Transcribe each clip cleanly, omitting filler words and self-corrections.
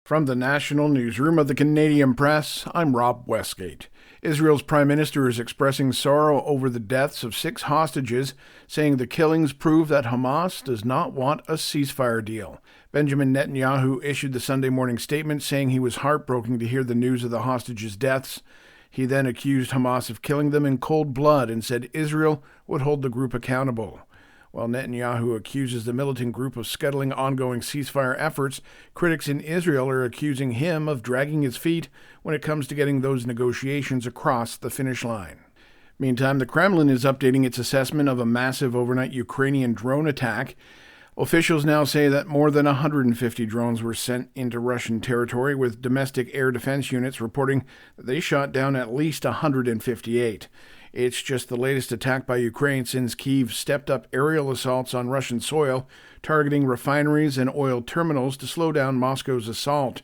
From the National Newsroom of the Canadian Press, I'm Rob Westgate. Israel's Prime Minister is expressing sorrow over the deaths of 6 hostages, saying the killings prove that Hamas does not want a ceasefire deal. Benjamin Netanyahu issued the Sunday morning statement saying he was heartbroken to hear the news of the hostages' deaths. He then accused Hamas of killing them in cold blood and said Israel would hold the group accountable. While Netanyahu accuses the militant group of scuttling ongoing ceasefire efforts, critics in Israel are accusing him of dragging his feet when it comes to getting those negotiations across the finish line. Meantime, the Kremlin is updating its assessment of a massive overnight Ukrainian drone attack. Officials now say that more than 150 drones were sent into Russian territory, with domestic air defense units reporting that they shot down at least 158. It's just the latest attack by Ukraine since Kyiv stepped up aerial assaults on Russian soil, targeting refineries and oil terminals to slow down Moscow's assault.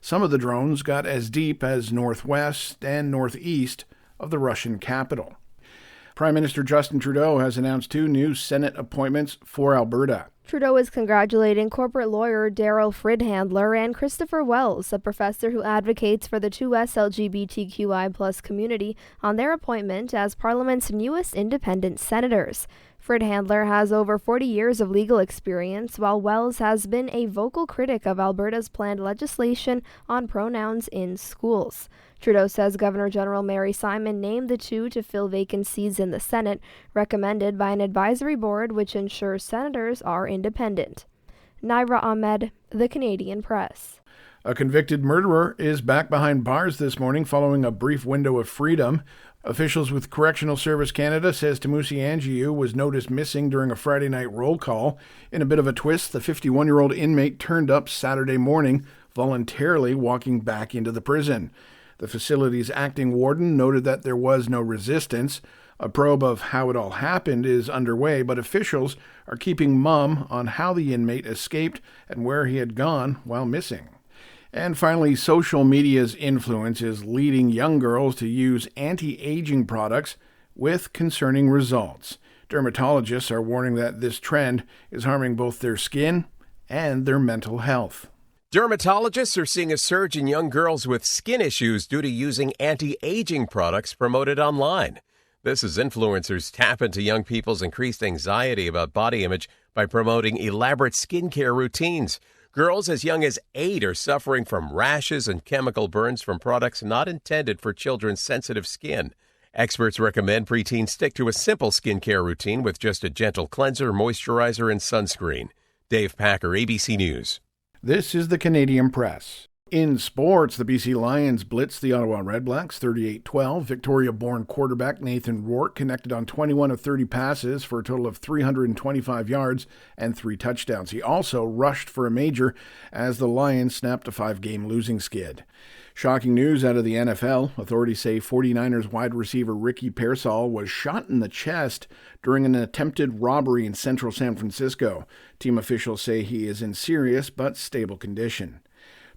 Some of the drones got as deep as northwest and northeast of the Russian capital. Prime Minister Justin Trudeau has announced 2 new Senate appointments for Alberta. Trudeau is congratulating corporate lawyer Daryl Fridhandler and Christopher Wells, a professor who advocates for the 2S LGBTQI+ community, on their appointment as Parliament's newest independent senators. Fridhandler has over 40 years of legal experience, while Wells has been a vocal critic of Alberta's planned legislation on pronouns in schools. Trudeau says Governor General Mary Simon named the 2 to fill vacancies in the Senate, recommended by an advisory board which ensures senators are independent. Naira Ahmed, The Canadian Press. A convicted murderer is back behind bars this morning following a brief window of freedom. Officials with Correctional Service Canada says Tamusi Angiu was noticed missing during a Friday night roll call. In a bit of a twist, the 51-year-old inmate turned up Saturday morning, voluntarily walking back into the prison. The facility's acting warden noted that there was no resistance. A probe of how it all happened is underway, but officials are keeping mum on how the inmate escaped and where he had gone while missing. And finally, social media's influence is leading young girls to use anti-aging products with concerning results. Dermatologists are warning that this trend is harming both their skin and their mental health. Dermatologists are seeing a surge in young girls with skin issues due to using anti-aging products promoted online. This as influencers tap into young people's increased anxiety about body image by promoting elaborate skincare routines. Girls as young as 8 are suffering from rashes and chemical burns from products not intended for children's sensitive skin. Experts recommend preteens stick to a simple skincare routine with just a gentle cleanser, moisturizer, and sunscreen. Dave Packer, ABC News. This is the Canadian Press. In sports, the BC Lions blitzed the Ottawa Redblacks 38-12. Victoria-born quarterback Nathan Rourke connected on 21 of 30 passes for a total of 325 yards and 3 touchdowns. He also rushed for a major as the Lions snapped a 5-game losing skid. Shocking news out of the NFL. Authorities say 49ers wide receiver Ricky Pearsall was shot in the chest during an attempted robbery in central San Francisco. Team officials say he is in serious but stable condition.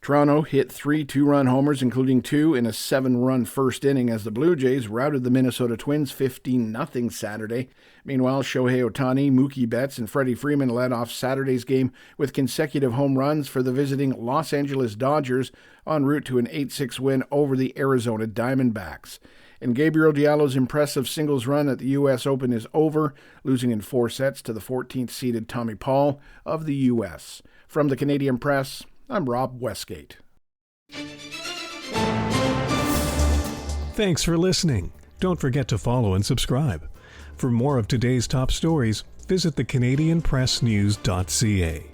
Toronto hit 3 2-run homers, including 2 in a 7-run first inning as the Blue Jays routed the Minnesota Twins 15-0 Saturday. Meanwhile, Shohei Ohtani, Mookie Betts, and Freddie Freeman led off Saturday's game with consecutive home runs for the visiting Los Angeles Dodgers en route to an 8-6 win over the Arizona Diamondbacks. And Gabriel Diallo's impressive singles run at the U.S. Open is over, losing in 4 sets to the 14th-seeded Tommy Paul of the U.S. From the Canadian Press, I'm Rob Westgate. Thanks for listening. Don't forget to follow and subscribe. For more of today's top stories, visit thecanadianpressnews.ca.